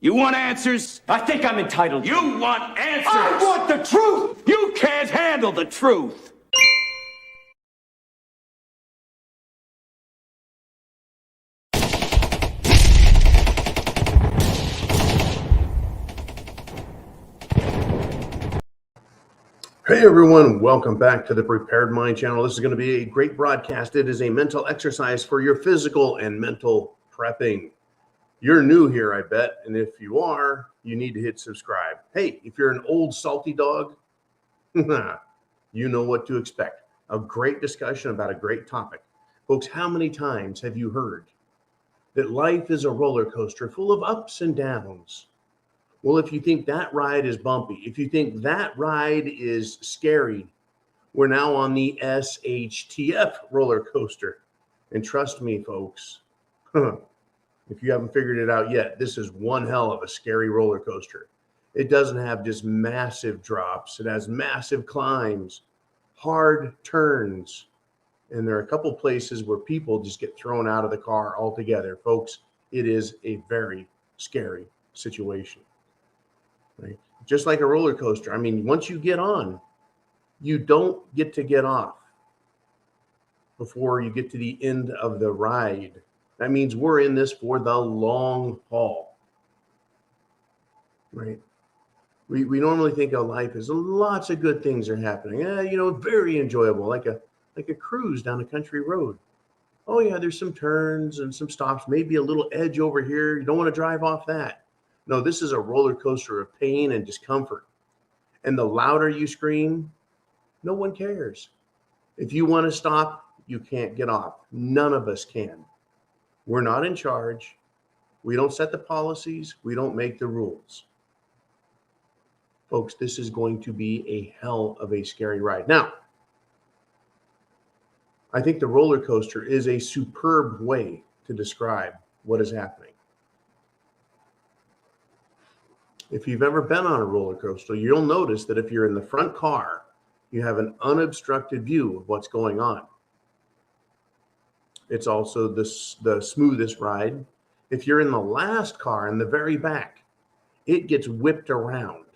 You want answers? I think I'm entitled. You want answers? I want the truth! You can't handle the truth! Hey everyone, welcome back to the Prepared Mind channel. This is going to be a great broadcast. It is a mental exercise for your physical and mental prepping. You're new here, I bet, and if you are, you need to hit subscribe. Hey, if you're an old salty dog, you know what to expect. A great discussion about a great topic. Folks, how many times have you heard that life is a roller coaster full of ups and downs? Well, if you think that ride is bumpy, if you think that ride is scary, we're now on the SHTF roller coaster. And trust me, folks, if you haven't figured it out yet, this is one hell of a scary roller coaster. It doesn't have just massive drops. It has massive climbs, hard turns, and there are a couple places where people just get thrown out of the car altogether. Folks, it is a very scary situation. Right? Just like a roller coaster. I mean, once you get on, you don't get to get off before you get to the end of the ride. That means we're in this for the long haul, right? We normally think of life as lots of good things are happening. Very enjoyable, like a cruise down a country road. Oh yeah, there's some turns and some stops, maybe a little edge over here. You don't want to drive off that. No, this is a roller coaster of pain and discomfort. And the louder you scream, no one cares. If you want to stop, you can't get off. None of us can. We're not in charge. We don't set the policies. We don't make the rules. Folks, this is going to be a hell of a scary ride. Now, I think the roller coaster is a superb way to describe what is happening. If you've ever been on a roller coaster, you'll notice that if you're in the front car, you have an unobstructed view of what's going on. It's also the smoothest ride. If you're in the last car in the very back, it gets whipped around.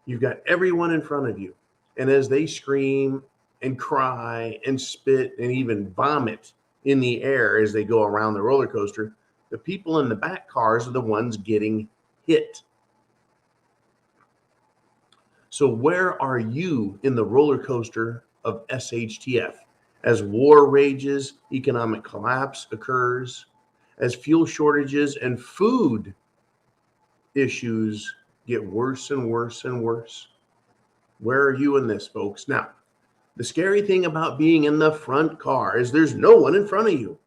You've got everyone in front of you. And as they scream and cry and spit and even vomit in the air as they go around the roller coaster, the people in the back cars are the ones getting hit. So where are you in the roller coaster of SHTF? As war rages, economic collapse occurs, as fuel shortages and food issues get worse and worse and worse. Where are you in this, folks? Now, the scary thing about being in the front car is there's no one in front of you.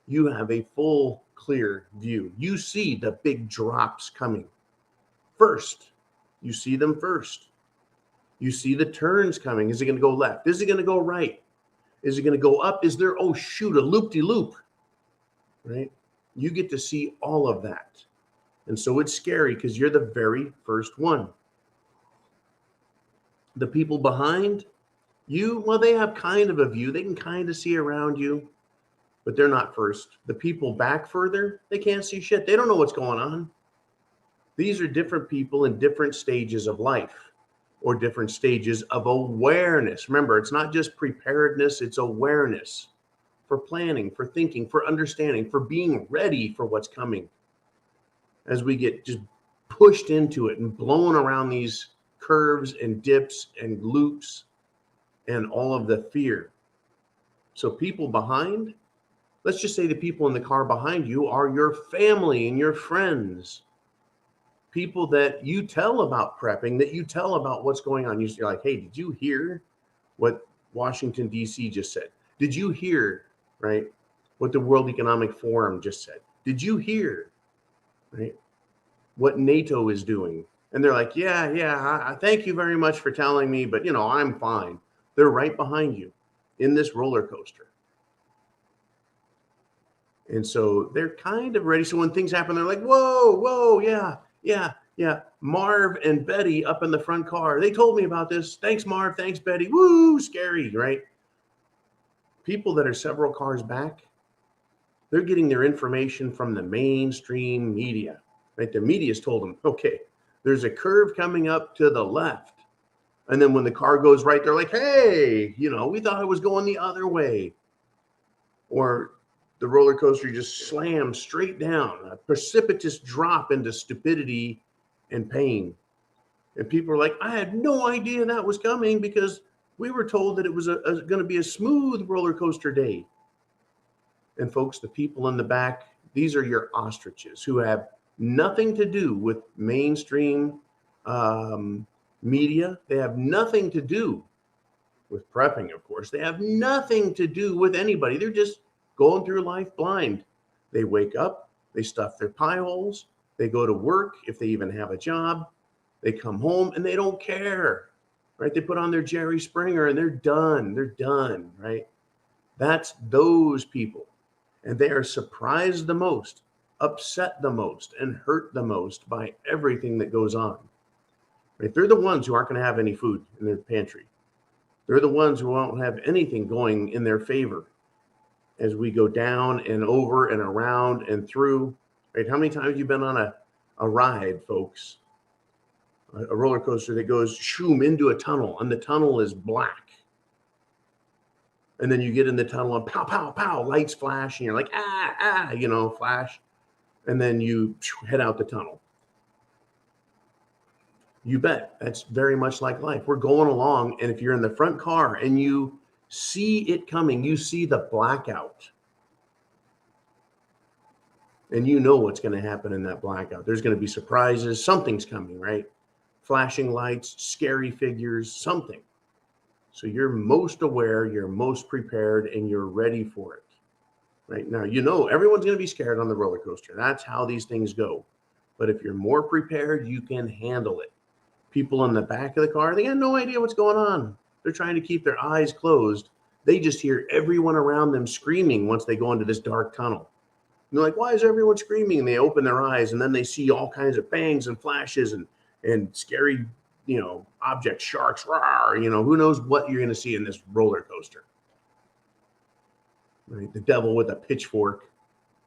You have a full, clear view. You see the big drops coming first. You see them first. You see the turns coming. Is it going to go left? Is it going to go right? Is it going to go up? Is there, oh shoot, a loop-de-loop, right? You get to see all of that. And so it's scary because you're the very first one. The people behind you, well, they have kind of a view. They can kind of see around you, but they're not first. The people back further, they can't see shit. They don't know what's going on. These are different people in different stages of life or different stages of awareness. Remember, it's not just preparedness, it's awareness for planning, for thinking, for understanding, for being ready for what's coming. As we get just pushed into it and blown around these curves and dips and loops and all of the fear. So people behind, let's just say the people in the car behind you are your family and your friends. People that you tell about prepping, that you tell about what's going on. You're like, hey, did you hear what Washington, D.C. just said? Did you hear, right, what the World Economic Forum just said? Did you hear, right, what NATO is doing? And they're like, yeah, thank you very much for telling me, but, I'm fine. They're right behind you in this roller coaster. And so they're kind of ready. So when things happen, they're like, whoa, yeah. Marv and Betty up in the front car. They told me about this. Thanks, Marv. Thanks, Betty. Woo, scary, right? People that are several cars back, they're getting their information from the mainstream media. right? The media's told them, okay, there's a curve coming up to the left. And then when the car goes right, they're like, hey, we thought it was going the other way. Or the roller coaster just slams straight down, a precipitous drop into stupidity and pain. And people are like, I had no idea that was coming because we were told that it was going to be a smooth roller coaster day. And folks, the people in the back, these are your ostriches who have nothing to do with mainstream media. They have nothing to do with prepping, of course. They have nothing to do with anybody. They're just going through life blind. They wake up, they stuff their pie holes, they go to work if they even have a job. They come home and they don't care, right? They put on their Jerry Springer and they're done. They're done, right? That's those people. And they are surprised the most, upset the most, and hurt the most by everything that goes on. Right? They're the ones who aren't going to have any food in their pantry. They're the ones who won't have anything going in their favor as we go down and over and around and through. Right? How many times have you been on a ride, folks? A roller coaster that goes shoom into a tunnel, and the tunnel is black. And then you get in the tunnel and pow, pow, pow, lights flash, and you're like, flash. And then you head out the tunnel. You bet. That's very much like life. We're going along, and if you're in the front car and you see it coming, you see the blackout. And you know what's going to happen in that blackout. There's going to be surprises. Something's coming, right? Flashing lights, scary figures, something. So you're most aware, you're most prepared, and you're ready for it. Right now, everyone's going to be scared on the roller coaster. That's how these things go. But if you're more prepared, you can handle it. People in the back of the car, they got no idea what's going on. They're trying to keep their eyes closed. They just hear everyone around them screaming once they go into this dark tunnel. And they're like, why is everyone screaming? And they open their eyes, and then they see all kinds of bangs and flashes and scary, objects, sharks, rawr, who knows what you're going to see in this roller coaster. Right? The devil with a pitchfork.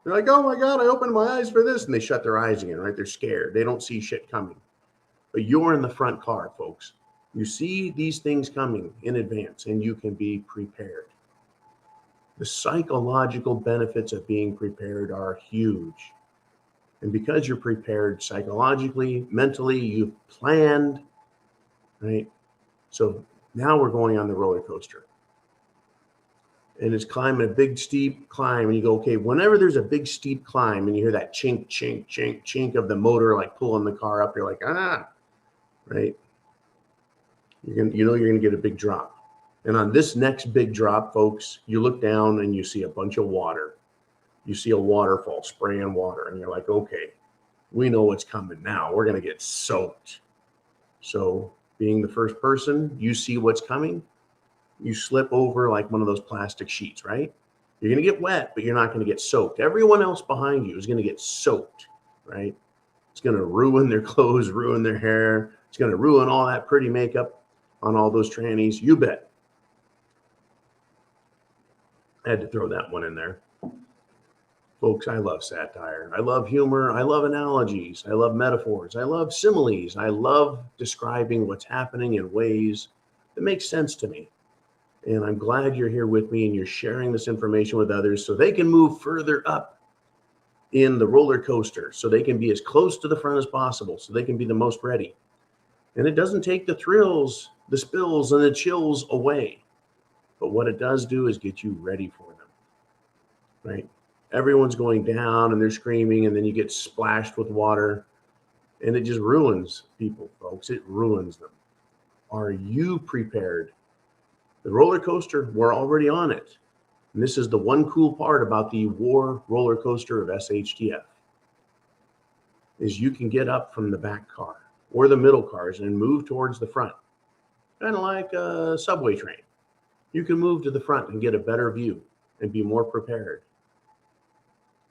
They're like, oh my God, I opened my eyes for this. And they shut their eyes again, right? They're scared. They don't see shit coming. But you're in the front car, folks. You see these things coming in advance, and you can be prepared. The psychological benefits of being prepared are huge. And because you're prepared psychologically, mentally, you've planned, right? So now we're going on the roller coaster. And it's climbing a big, steep climb. And you go, okay, whenever there's a big, steep climb and you hear that chink, chink, chink, chink of the motor, like pulling the car up, you're like, right? You're going to get a big drop. And on this next big drop, folks, you look down and you see a bunch of water. You see a waterfall spraying water. And you're like, okay, we know what's coming now. We're going to get soaked. So being the first person, you see what's coming. You slip over like one of those plastic sheets, right? You're going to get wet, but you're not going to get soaked. Everyone else behind you is going to get soaked, right? It's going to ruin their clothes, ruin their hair. It's going to ruin all that pretty makeup on all those trannies. You bet. I had to throw that one in there. Folks, I love satire. I love humor. I love analogies. I love metaphors. I love similes. I love describing what's happening in ways that make sense to me. And I'm glad you're here with me and you're sharing this information with others so they can move further up in the roller coaster, so they can be as close to the front as possible, so they can be the most ready. And it doesn't take the thrills, the spills, and the chills away. But what it does do is get you ready for them, right? Everyone's going down and they're screaming, and then you get splashed with water, and it just ruins people, folks. It ruins them. Are you prepared? The roller coaster, we're already on it. And this is the one cool part about the WA.R roller coaster of SHTF, is you can get up from the back car or the middle cars and move towards the front, kind of like a subway train. You can move to the front and get a better view and be more prepared,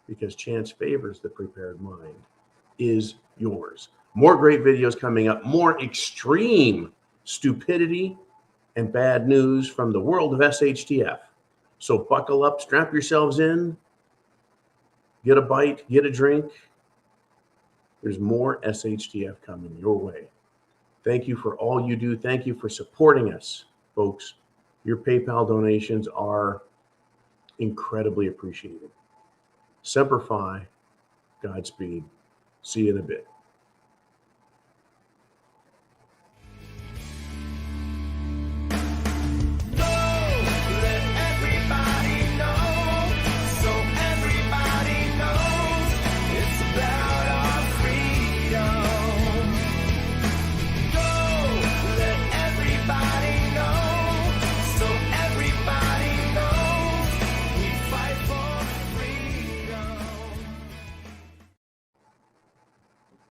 because chance favors the prepared mind is yours. More great videos coming up, more extreme stupidity and bad news from the world of SHTF. So buckle up, strap yourselves in, get a bite, get a drink, There's more SHTF coming your way. Thank you for all you do. Thank you for supporting us, folks. Your PayPal donations are incredibly appreciated. Semper Fi, Godspeed. See you in a bit.